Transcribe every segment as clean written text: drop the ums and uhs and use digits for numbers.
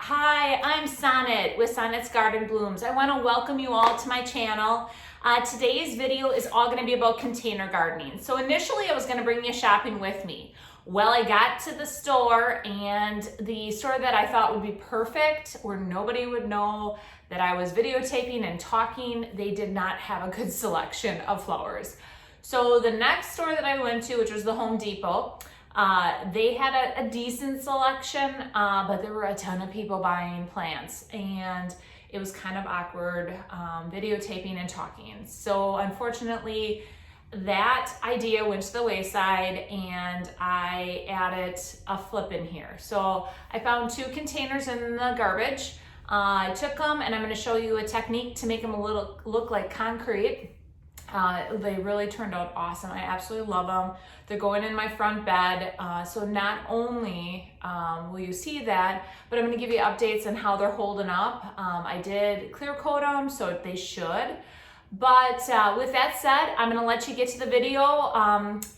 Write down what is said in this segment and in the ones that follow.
Hi, I'm Sonnet with Sonnet's Garden Blooms. I want to welcome you all to my channel. Today's video is all going to be about container gardening. So initially I was going to bring you shopping with me. Well, I got to the store, and the store that I thought would be perfect, where nobody would know that I was videotaping and talking, they did not have a good selection of flowers. So the next store that I went to, which was the Home Depot, they had a decent selection, but there were a ton of people buying plants, and it was kind of awkward videotaping and talking. So unfortunately, that idea went to the wayside, and I added a flip in here. So I found 2 containers in the garbage. I took them, and I'm going to show you a technique to make them look like concrete. They really turned out awesome. I absolutely love them. They're going in my front bed. So not only will you see that, but I'm going to give you updates on how they're holding up. I did clear coat them, so they should. But with that said, I'm going to let you get to the video.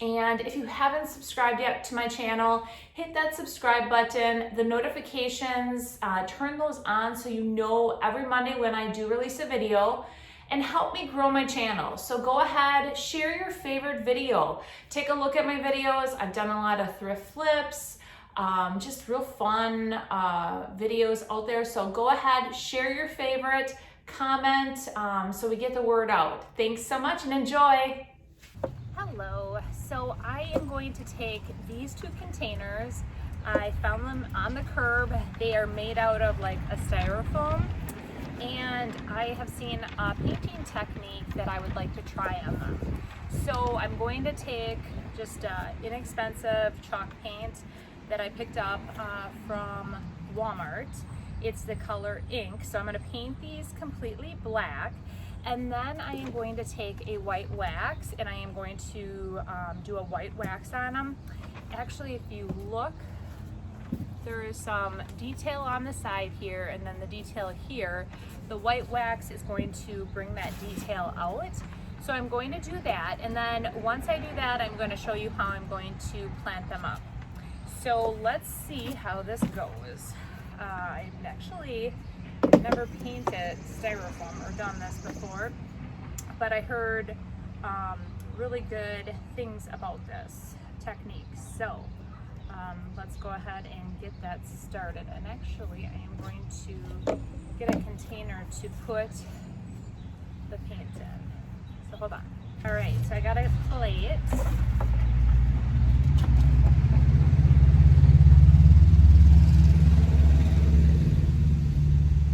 And if you haven't subscribed yet to my channel, hit that subscribe button, the notifications, turn those on so you know every Monday when I do release a video, and help me grow my channel. So go ahead, share your favorite video. Take a look at my videos. I've done a lot of thrift flips, just real fun videos out there. So go ahead, share your favorite, comment, so we get the word out. Thanks so much and enjoy. Hello, so I am going to take these 2 containers. I found them on the curb. They are made out of like a styrofoam. And I have seen a painting technique that I would like to try on them. So I'm going to take just inexpensive chalk paint that I picked up from Walmart. It's the color ink. So I'm going to paint these completely black. And then I am going to take a white wax, and I am going to do a white wax on them. Actually, if you look, there is some detail on the side here, and then the detail here. The white wax is going to bring that detail out. So I'm going to do that, and then once I do that, I'm going to show you how I'm going to plant them up. So let's see how this goes. I've actually never painted styrofoam or done this before, but I heard really good things about this technique. So let's go ahead and get that started. And actually, I am going to get a container to put the paint in. So hold on. All right, so I got a plate.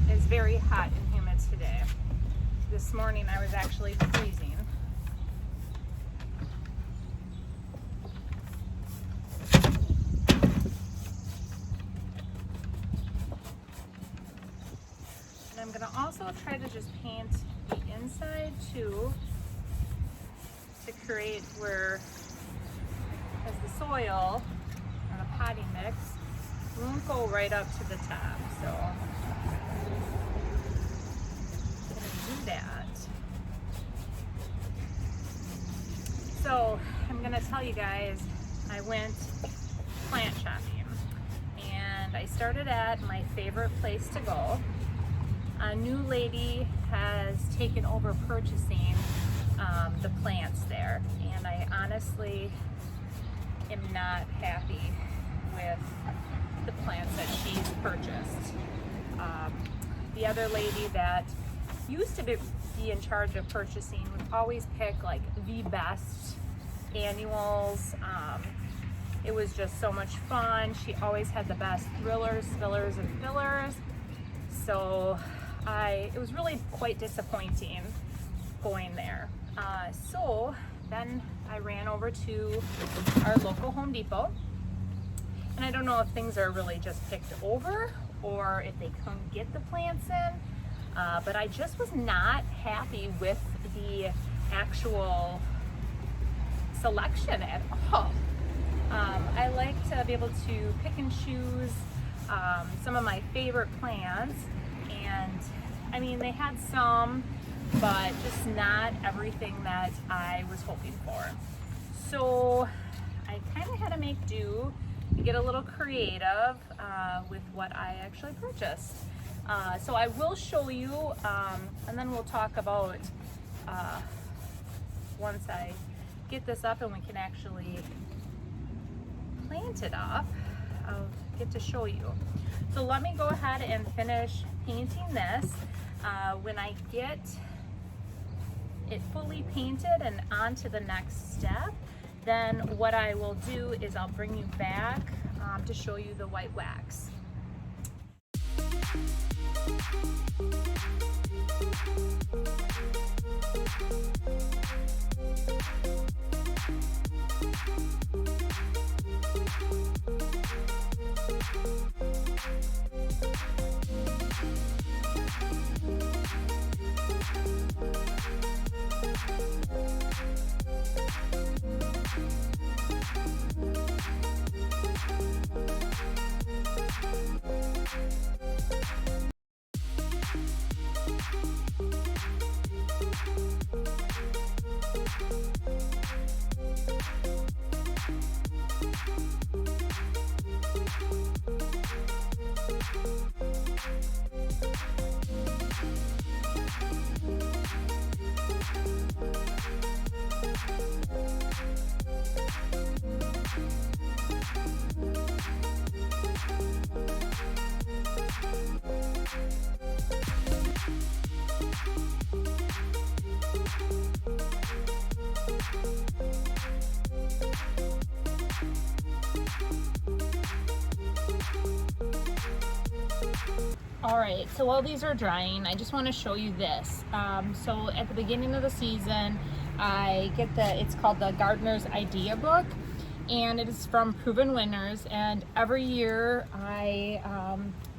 It's very hot and humid today. This morning I was actually freezing. I'm going to also try to just paint the inside too, to create where, as the soil and the potting mix won't go right up to the top. So I'm going to do that. So I'm going to tell you guys, I went plant shopping, and I started at my favorite place to go. A new lady has taken over purchasing the plants there, and I honestly am not happy with the plants that she's purchased. The other lady that used to be in charge of purchasing would always pick like the best annuals. It was just so much fun. She always had the best thrillers, fillers, and fillers. So it was really quite disappointing going there. So then I ran over to our local Home Depot, and I don't know if things are really just picked over or if they couldn't get the plants in, but I just was not happy with the actual selection at all. I like to be able to pick and choose some of my favorite plants, and I mean, they had some, but just not everything that I was hoping for. So I kind of had to make do get a little creative with what I actually purchased. So I will show you, and then we'll talk about once I get this up and we can actually plant it up, I'll get to show you. So let me go ahead and finish painting this. When I get it fully painted and on to the next step, then what I will do is I'll bring you back to show you the white wax. All right, so while these are drying, I just want to show you this. So at the beginning of the season, I get it's called the Gardener's Idea Book, and it is from Proven Winners, and every year I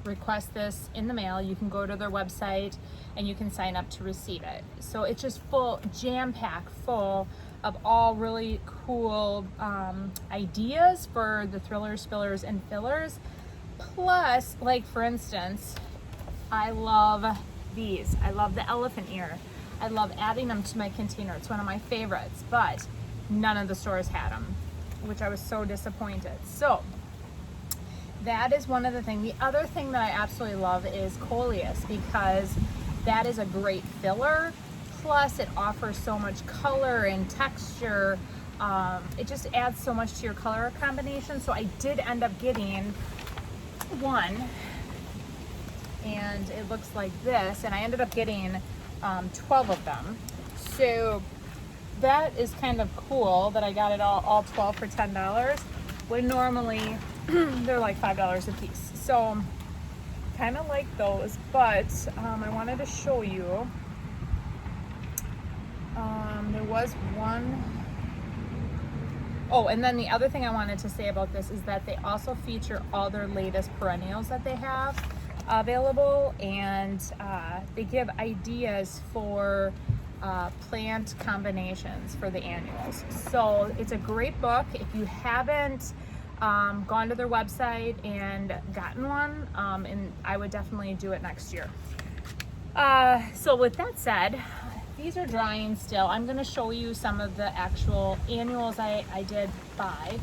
request this in the mail. You can go to their website and you can sign up to receive it. So it's just full, jam-packed full of all really cool ideas for the thrillers, fillers, and fillers. Plus, like for instance, I love these. I love the elephant ear. I love adding them to my container. It's one of my favorites, but none of the stores had them, which I was so disappointed. So that is one of the things. The other thing that I absolutely love is coleus, because that is a great filler. Plus it offers so much color and texture. It just adds so much to your color combination. So I did end up getting one, and it looks like this, and I ended up getting 12 of them. So that is kind of cool that I got it all 12 for $10, when normally they're like $5 a piece. So kind of like those, but I wanted to show you, there was one. Oh, and then the other thing I wanted to say about this is that they also feature all their latest perennials that they have available, and they give ideas for plant combinations for the annuals. So it's a great book. If you haven't gone to their website and gotten one, and I would definitely do it next year. So with that said, these are drying still. I'm going to show you some of the actual annuals I did buy.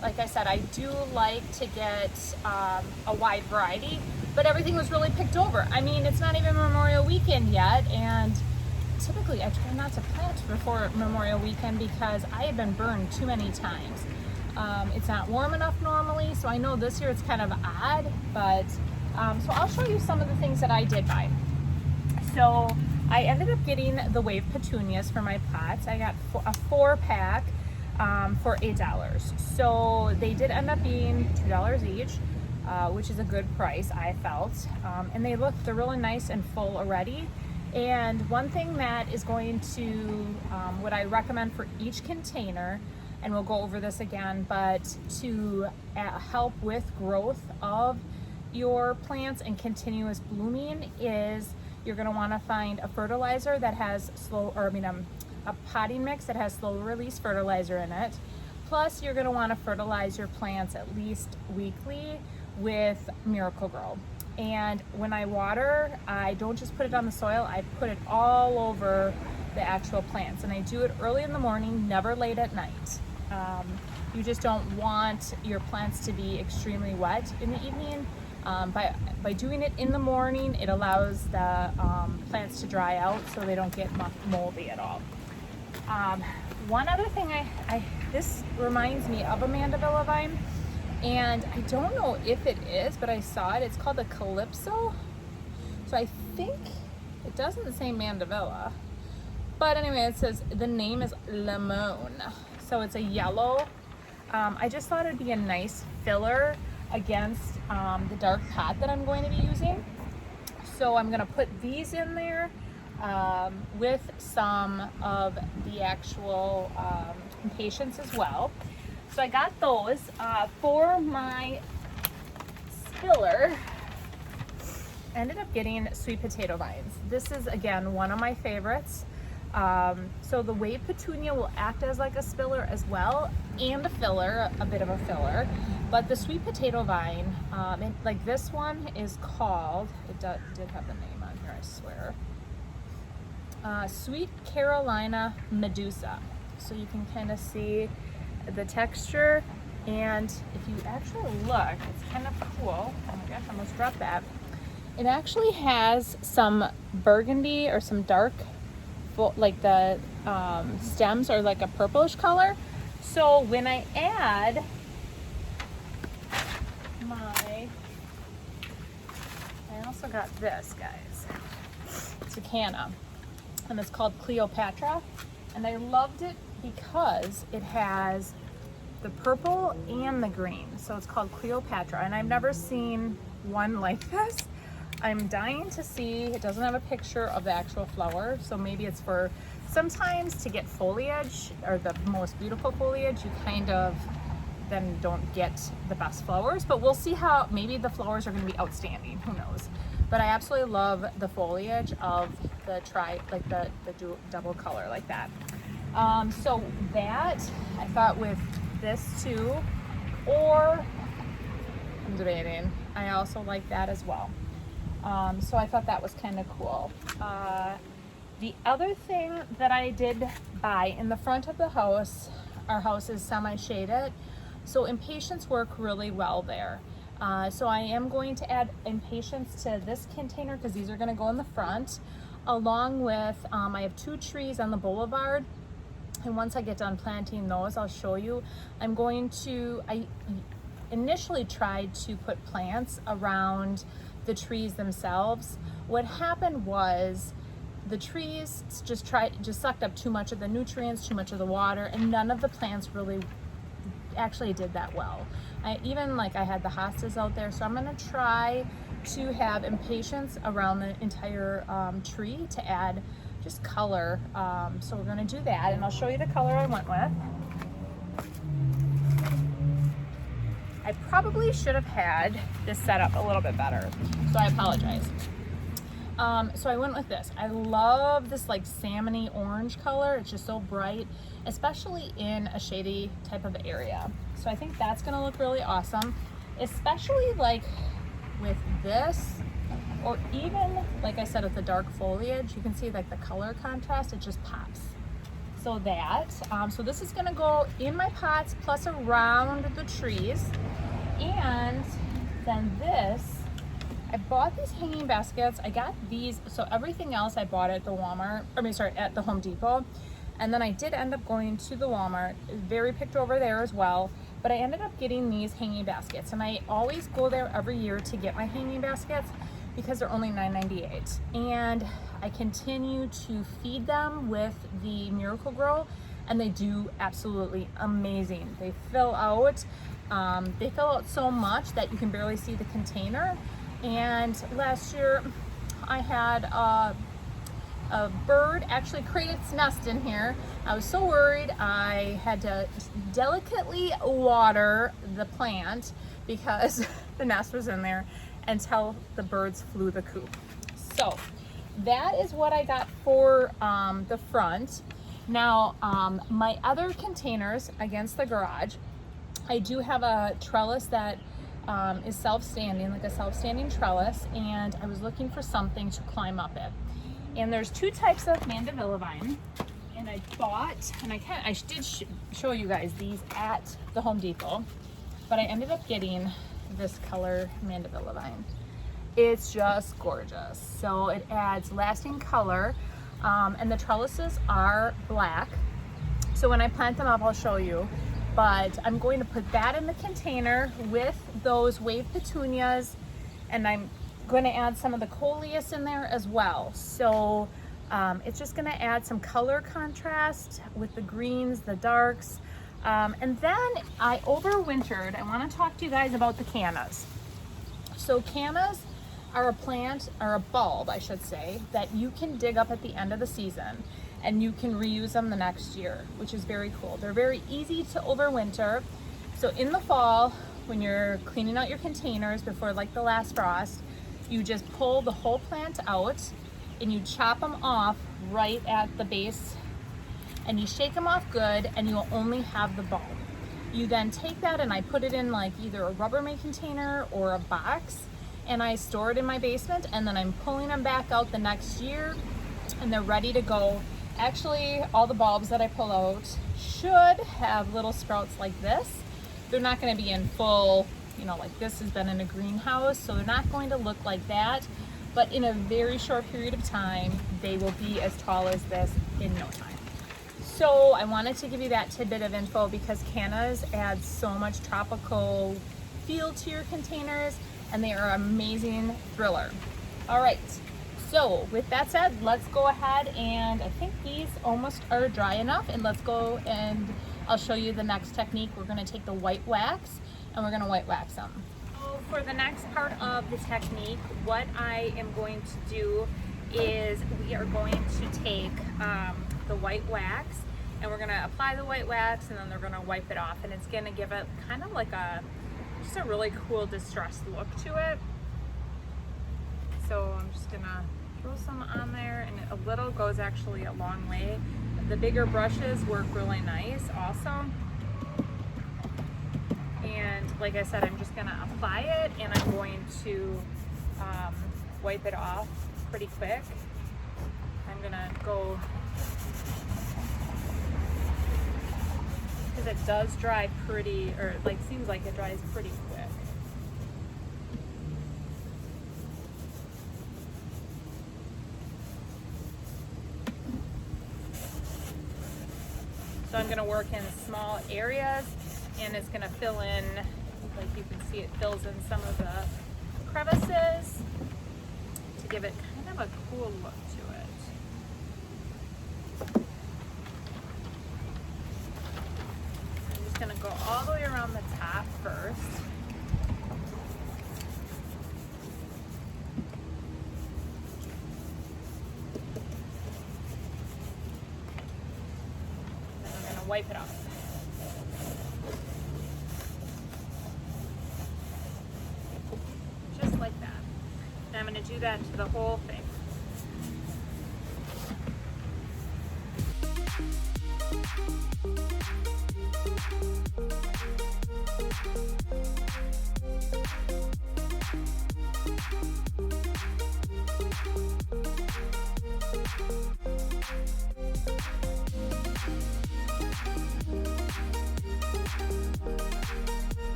Like I said, I do like to get a wide variety, but everything was really picked over. I mean, it's not even Memorial Weekend yet, and typically I try not to plant before Memorial Weekend because I have been burned too many times. It's not warm enough normally, so I know this year it's kind of odd, but so I'll show you some of the things that I did buy. So I ended up getting the wave petunias for my pots. I got a 4-pack for $8. So they did end up being $2 each, which is a good price, I felt. And they're really nice and full already. And one thing that is going to, what I recommend for each container, and we'll go over this again, but to help with growth of your plants and continuous blooming, is you're going to want to find a fertilizer that has a potting mix that has slow release fertilizer in it. Plus you're going to want to fertilize your plants at least weekly with Miracle-Gro. And when I water, I don't just put it on the soil, I put it all over the actual plants. And I do it early in the morning, never late at night. You just don't want your plants to be extremely wet in the evening. By doing it in the morning, it allows the plants to dry out so they don't get moldy at all. One other thing, this reminds me of a mandevilla vine, and I don't know if it is, but I saw it. It's called a Calypso. So I think it doesn't say mandevilla, but anyway, it says the name is Limon. So it's a yellow. I just thought it'd be a nice filler against the dark pot that I'm going to be using. So I'm gonna put these in there with some of the actual impatiens as well. So I got those for my spiller. I ended up getting sweet potato vines. This is, again, one of my favorites. So the wave petunia will act as like a spiller as well, and a filler, a bit of a filler. But the sweet potato vine, like this one is called, it did have the name on here, I swear. Sweet Carolina Medusa. So you can kind of see the texture, and if you actually look, it's kind of cool. Oh my gosh, I almost dropped that. It actually has some burgundy or some dark, like the stems are like a purplish color. So when I add I also got this, guys. It's a canna, and it's called Cleopatra, and I loved it because it has the purple and the green. So it's called Cleopatra, and I've never seen one like this. I'm dying to see. It doesn't have a picture of the actual flower, so maybe it's for sometimes to get foliage or the most beautiful foliage, you kind of then don't get the best flowers, but we'll see how, maybe the flowers are going to be outstanding, who knows. But I absolutely love the foliage of the double color like that. So that I thought with this too, or I'm debating, I also like that as well. So I thought that was kind of cool. The other thing that I did buy in the front of the house, our house is semi-shaded, so impatiens work really well there. So I am going to add impatiens to this container because these are going to go in the front, along with, I have 2 trees on the boulevard, and once I get done planting those, I'll show you. I initially tried to put plants around the trees themselves. What happened was the trees just sucked up too much of the nutrients, too much of the water, and none of the plants really actually did that well. I had the hostas out there, so I'm gonna try to have impatiens around the entire tree to add just color. So we're gonna do that, and I'll show you the color I went with. I probably should have had this set up a little bit better, so I apologize. So I went with this. I love this like salmony orange color. It's just so bright, especially in a shady type of area. So I think that's gonna look really awesome, especially like with this, or even like I said, with the dark foliage, you can see like the color contrast, it just pops. So so this is gonna go in my pots plus around the trees. And then this, I bought these hanging baskets. I got these, so everything else I bought at the at the Home Depot. And then I did end up going to the Walmart, very picked over there as well, but I ended up getting these hanging baskets. And I always go there every year to get my hanging baskets because they're only $9.98. And I continue to feed them with the Miracle-Gro, and they do absolutely amazing. They fill out so much that you can barely see the container. And last year I had a bird actually create its nest in here. I was so worried. I had to delicately water the plant because the nest was in there until the birds flew the coop. So that is what I got for the front. Now my other containers against the garage, I do have a trellis that is self-standing, like a self-standing trellis, and I was looking for something to climb up it. And there's 2 types of mandevilla vine. And I bought, and I did show you guys these at the Home Depot, but I ended up getting this color Mandevilla vine. It's just gorgeous. So it adds lasting color, and the trellises are black. So when I plant them up, I'll show you, but I'm going to put that in the container with those wave petunias, and I'm going to add some of the coleus in there as well. So it's just going to add some color contrast with the greens, the darks. And then I overwintered. I want to talk to you guys about the cannas. So cannas are a plant, or a bulb I should say, that you can dig up at the end of the season and you can reuse them the next year, which is very cool. They're very easy to overwinter. So in the fall, when you're cleaning out your containers before like the last frost, you just pull the whole plant out and you chop them off right at the base, and you shake them off good, and you will only have the bulb. You then take that, and I put it in like either a Rubbermaid container or a box, and I store it in my basement, and then I'm pulling them back out the next year and they're ready to go. Actually, all the bulbs that I pull out should have little sprouts like this. They're not going to be in full, you know, like this has been in a greenhouse, so they're not going to look like that, but in a very short period of time they will be as tall as this in no time. So I wanted to give you that tidbit of info because cannas add so much tropical feel to your containers, and they are an amazing thriller. All right, so with that said, let's go ahead, and I think these almost are dry enough, and let's go and I'll show you the next technique. We're going to take the white wax and we're going to white wax them. So for the next part of the technique, what I am going to do is we are going to take the white wax, and we're going to apply the white wax, and then they're going to wipe it off, and it's going to give it kind of like just a really cool distressed look to it. So I'm just gonna throw some on there, and a little goes actually a long way. The bigger brushes work really nice also. And like I said, I'm just gonna apply it, and I'm going to wipe it off pretty quick. I'm gonna go, because it does dry pretty, or like seems like it dries pretty quick. So I'm gonna work in small areas, and it's gonna fill in, like you can see, it fills in some of the crevices to give it kind of a cool look to it. I'm just gonna go all the way around the top first. Wipe it off. Just like that. And I'm going to do that to the whole thing.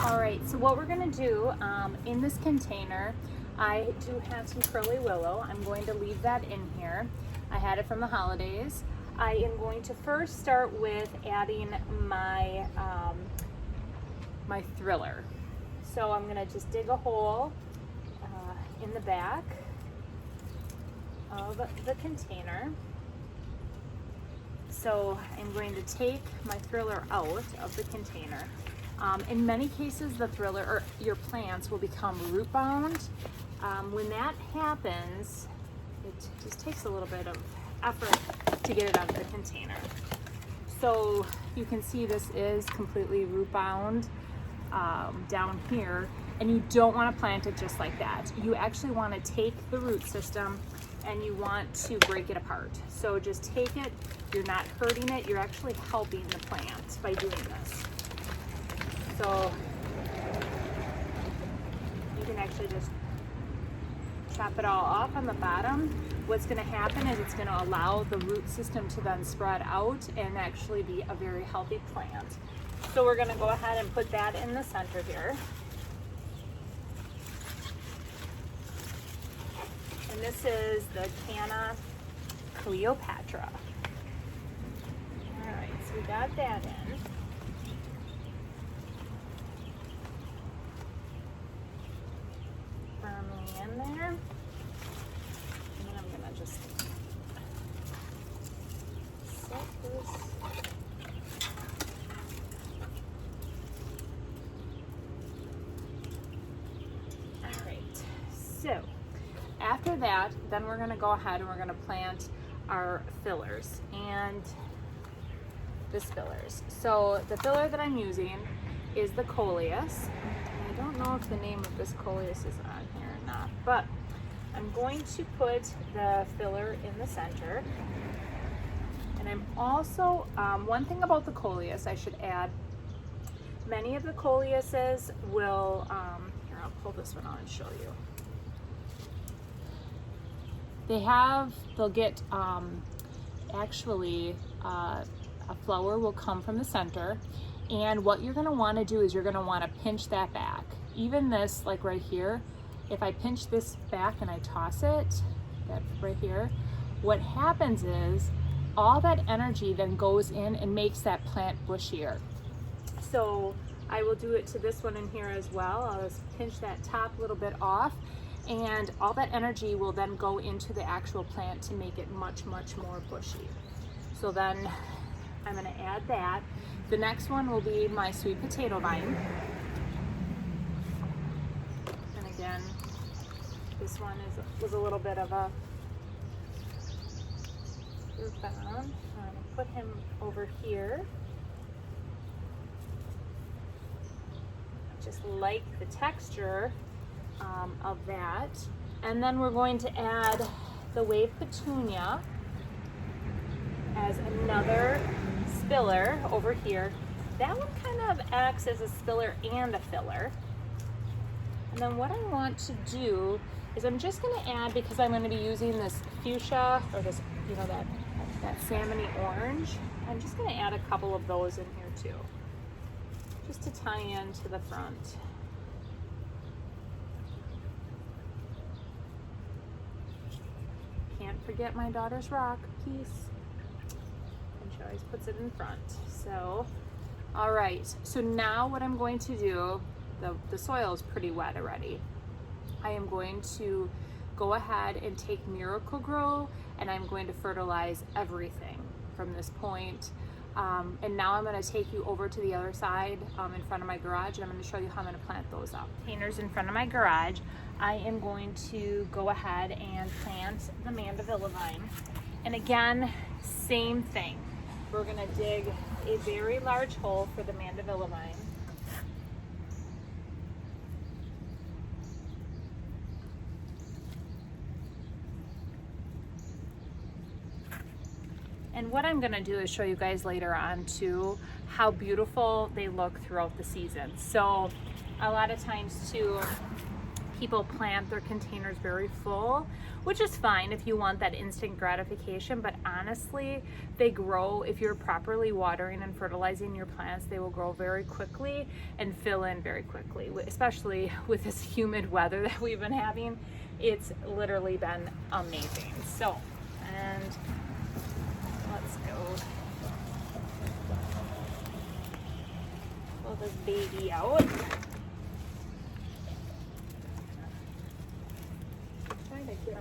All right, so what we're gonna do in this container, I do have some curly willow. I'm going to leave that in here. I had it from the holidays. I am going to first start with adding my my thriller. So I'm gonna just dig a hole in the back of the container. So I'm going to take my thriller out of the container. In many cases, the thriller or your plants will become root bound. When that happens, it just takes a little bit of effort to get it out of the container. So you can see this is completely root bound down here, and you don't want to plant it just like that. You actually want to take the root system and you want to break it apart. So just take it, you're not hurting it, you're actually helping the plant by doing this. So you can actually just chop it all off on the bottom. What's going to happen is it's going to allow the root system to then spread out and actually be a very healthy plant. So we're going to go ahead and put that in the center here. And this is the Canna Cleopatra. All right, so we got that in. Firmly in there. And then I'm gonna just set this. All right, so after that, then we're gonna go ahead and we're gonna plant our fillers and the fillers. So the filler that I'm using is the coleus. I don't know if the name of this coleus is on here or not, but I'm going to put the filler in the center. And I'm also, one thing about the coleus I should add, many of the coleuses will, here I'll pull this one out and show you. They'll get, actually, a flower will come from the center, and what you're gonna wanna do is you're gonna wanna pinch that back. Even this, like right here, if I pinch this back and I toss it, that right here, what happens is all that energy then goes in and makes that plant bushier. So I will do it to this one in here as well. I'll just pinch that top little bit off, and all that energy will then go into the actual plant to make it much, much more bushy. So then I'm gonna add that. The next one will be my sweet potato vine. And again, this one was a little bit of a root bound. I'm gonna put him over here. Just like the texture of that. And then we're going to add the wave petunia as another spiller over here. That one kind of acts as a spiller and a filler. And then what I want to do is I'm just going to add, because I'm going to be using this fuchsia, or this, you know, that salmony orange, I'm just going to add a couple of those in here too, just to tie in to the front. Can't forget my daughter's rock piece. She always puts it in front. So, all right. So now what I'm going to do, the soil is pretty wet already. I am going to go ahead and take Miracle-Gro, and I'm going to fertilize everything from this point. And now I'm going to take you over to the other side in front of my garage, and I'm going to show you how I'm going to plant those up. Containers in front of my garage, I am going to go ahead and plant the mandevilla vine. And again, same thing. We're going to dig a very large hole for the mandevilla vine. And what I'm going to do is show you guys later on too how beautiful they look throughout the season. So a lot of times too, people plant their containers very full, which is fine if you want that instant gratification, but honestly, they grow, if you're properly watering and fertilizing your plants, they will grow very quickly and fill in very quickly, especially with this humid weather that we've been having. It's literally been amazing. So, and let's go pull this baby out.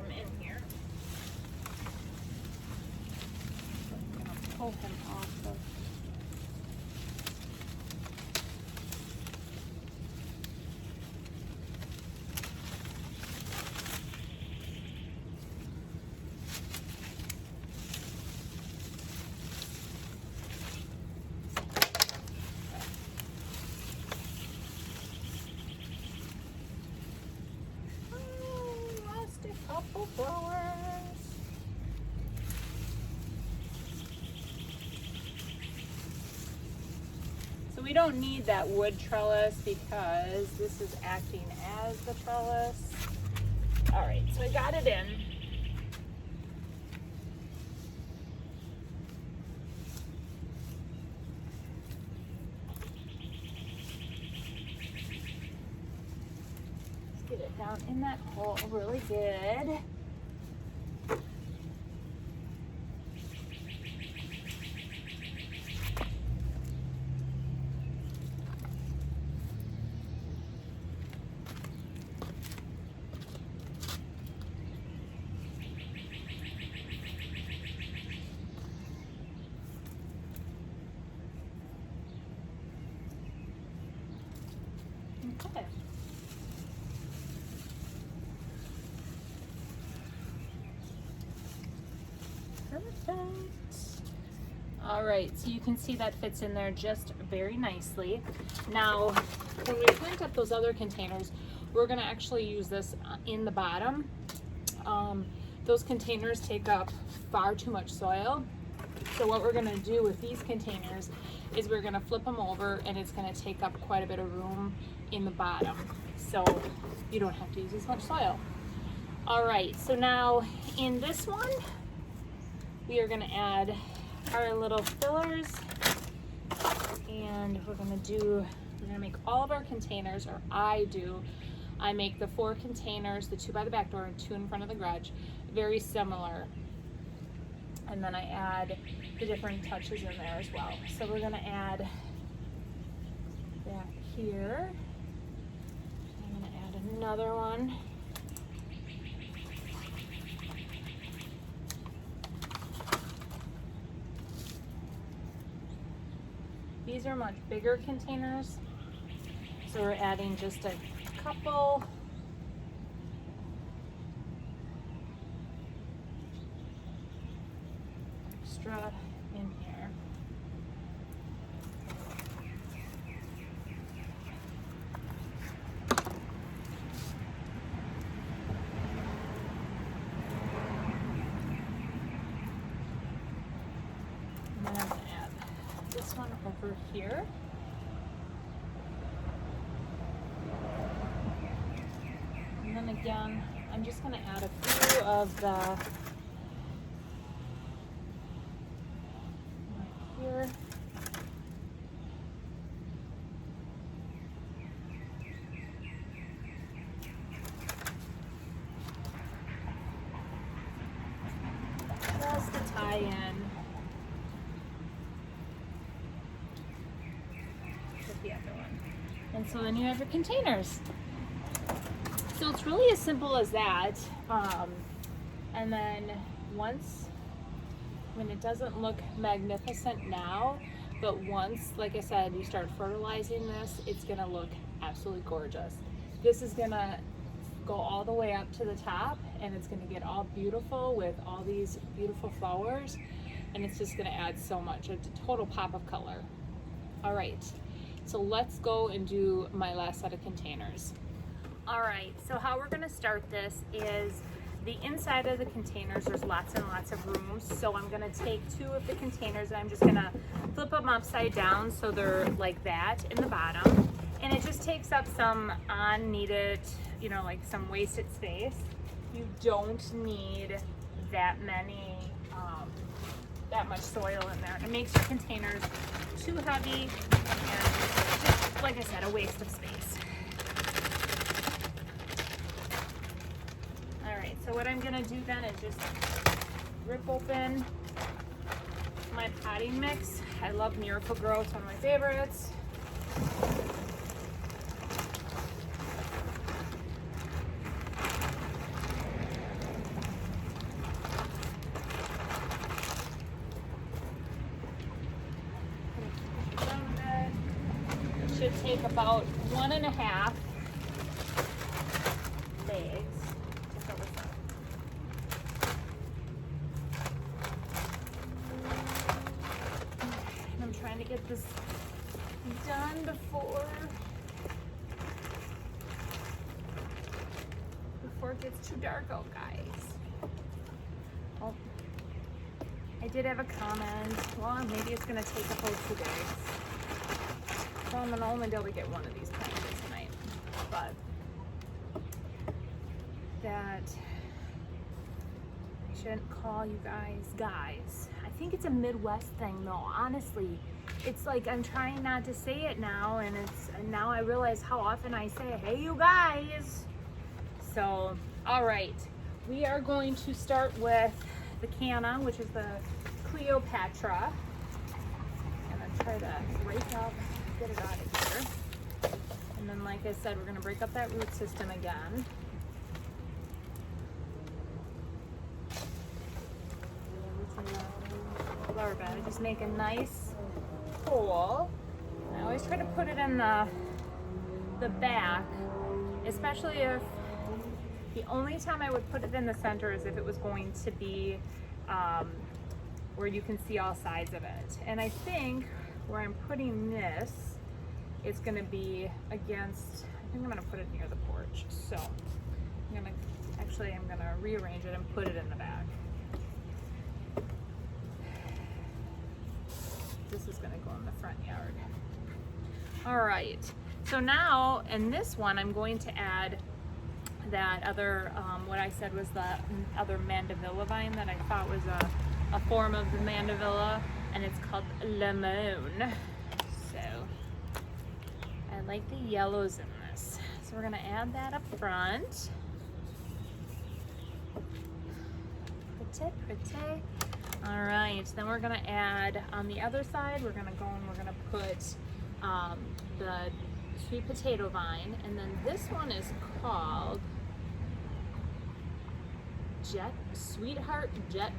them in here. I'm gonna pull him off of. Couple flowers. So we don't need that wood trellis because this is acting as the trellis. All right, so I got it in. Get it down in that hole really good. Okay. Perfect. All right, so you can see that fits in there just very nicely. Now, when we plant up those other containers, we're gonna actually use this in the bottom. Those containers take up far too much soil. So what we're gonna do with these containers is we're gonna flip them over and it's gonna take up quite a bit of room in the bottom. So you don't have to use as much soil. All right, so now in this one, we are gonna add our little fillers and we're gonna make all of our containers, or I make the 4 containers, the 2 by the back door and 2 in front of the garage, very similar. And then I add the different touches in there as well. So we're gonna add that here. I'm gonna add another one. These are much bigger containers, so we're adding just a couple. Extra in here. And then I'm going to add this one over here. And then again, I'm just going to add a few of the here. Just to tie in with the other one. And so then you have your containers. So it's really as simple as that. And then when it doesn't look magnificent now, but once, like I said, you start fertilizing this, it's gonna look absolutely gorgeous. This is gonna go all the way up to the top and it's gonna get all beautiful with all these beautiful flowers, and it's just gonna add so much, a total pop of color. All right, so let's go and do my last set of containers. All right, so how we're gonna start this is the inside of the containers, there's lots and lots of room. So I'm gonna take 2 of the containers and I'm just gonna flip them upside down so they're like that in the bottom. And it just takes up some unneeded, like some wasted space. You don't need that much soil in there. It makes your containers too heavy and just, like I said, a waste of space. So what I'm gonna do then is just rip open my potting mix. I love Miracle Grow, it's one of my favorites. should take about 1.5 bags. And I'm trying to get this done before it gets too dark out, guys. Oh, I did have a comment. Well, maybe it's gonna take a whole 2 days. So I'm gonna only be able to get one of these planted tonight. But that I shouldn't call you guys. I think it's a Midwest thing though, honestly. It's like I'm trying not to say it now, and now I realize how often I say, hey you guys. So, all right, we are going to start with the canna, which is the Cleopatra. I'm gonna try to break up, get it out of here. And then, like I said, we're gonna break up that root system again. Flower bed. I just make a nice hole. I always try to put it in the back, especially if the only time I would put it in the center is if it was going to be where you can see all sides of it. And I think where I'm putting this, it's gonna be against, I think I'm gonna put it near the porch. So I'm gonna rearrange it and put it in the back. This is gonna go in the front yard. All right, so now in this one, I'm going to add that other, what I said was the other mandevilla vine that I thought was a form of the mandevilla, and it's called lemon. So I like the yellows in this. So we're gonna add that up front. Pretty, pretty. All right, then we're gonna add on the other side, we're gonna go and we're gonna put the sweet potato vine, and then this one is called Sweetheart Jet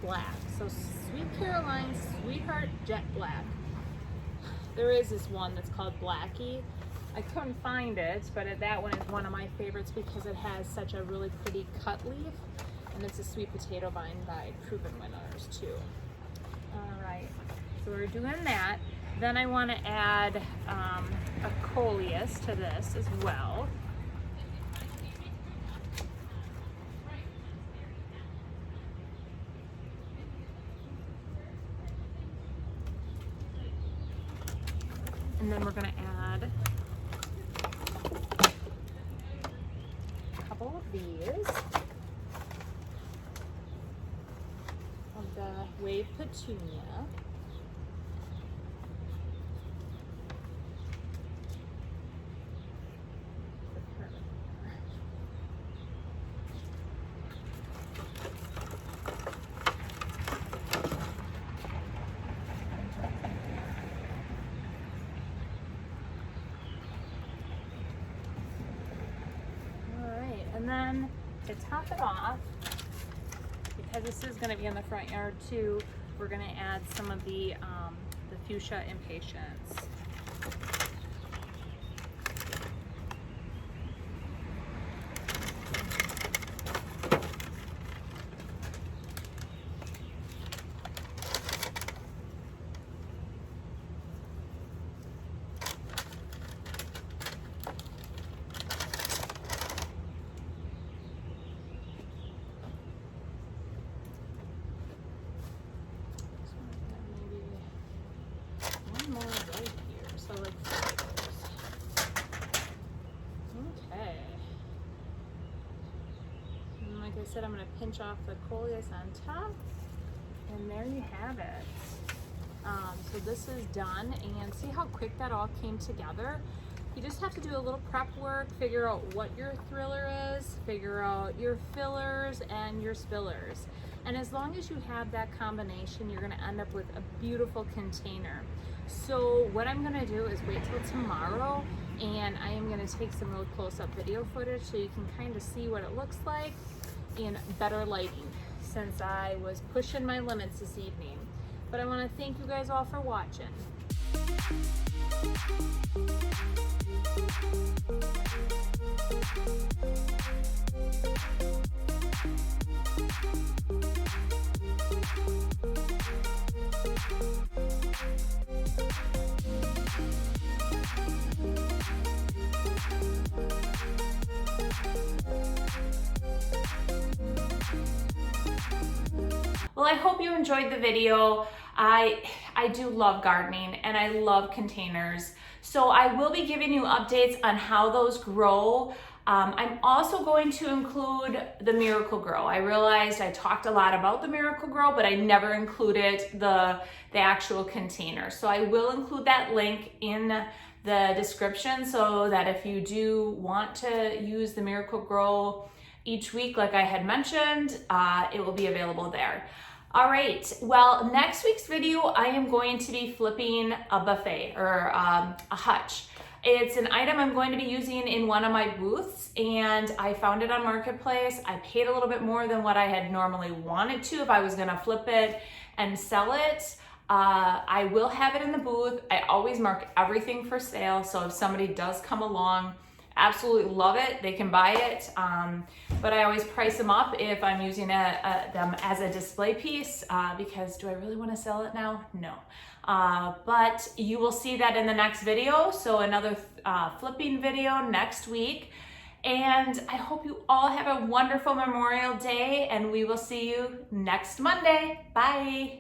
Black. So Sweet Caroline Sweetheart Jet Black. There is this one that's called Blackie. I couldn't find it, but that one is one of my favorites because it has such a really pretty cut leaf, and it's a sweet potato vine by Proven Winners too. All right, so we're doing that. Then I want to add a coleus to this as well. And then we're going to add a couple of these of the wave petunia. And then to top it off, because this is going to be in the front yard too, we're going to add some of the fuchsia impatiens. More right here, so like okay. And like I said, I'm going to pinch off the coleus on top, and there you have it. So this is done, and see how quick that all came together. You just have to do a little prep work, figure out what your thriller is, figure out your fillers and your spillers. And as long as you have that combination, you're going to end up with a beautiful container. So what I'm going to do is wait till tomorrow, and I am going to take some real close-up video footage so you can kind of see what it looks like in better lighting, since I was pushing my limits this evening. But I want to thank you guys all for watching. Well, I hope you enjoyed the video. I do love gardening and I love containers. So I will be giving you updates on how those grow. I'm also going to include the Miracle-Gro. I realized I talked a lot about the Miracle-Gro, but I never included the actual container. So I will include that link in the description so that if you do want to use the Miracle-Gro each week, like I had mentioned, it will be available there. All right, well, next week's video, I am going to be flipping a buffet or a hutch. It's an item I'm going to be using in one of my booths, and I found it on Marketplace. I paid a little bit more than what I had normally wanted to if I was gonna flip it and sell it. I will have it in the booth. I always mark everything for sale, so if somebody does come along, absolutely love it, they can buy it, but I always price them up if I'm using them as a display piece, because do I really want to sell it now? No. But you will see that in the next video, so another flipping video next week, and I hope you all have a wonderful Memorial Day, and we will see you next Monday. Bye!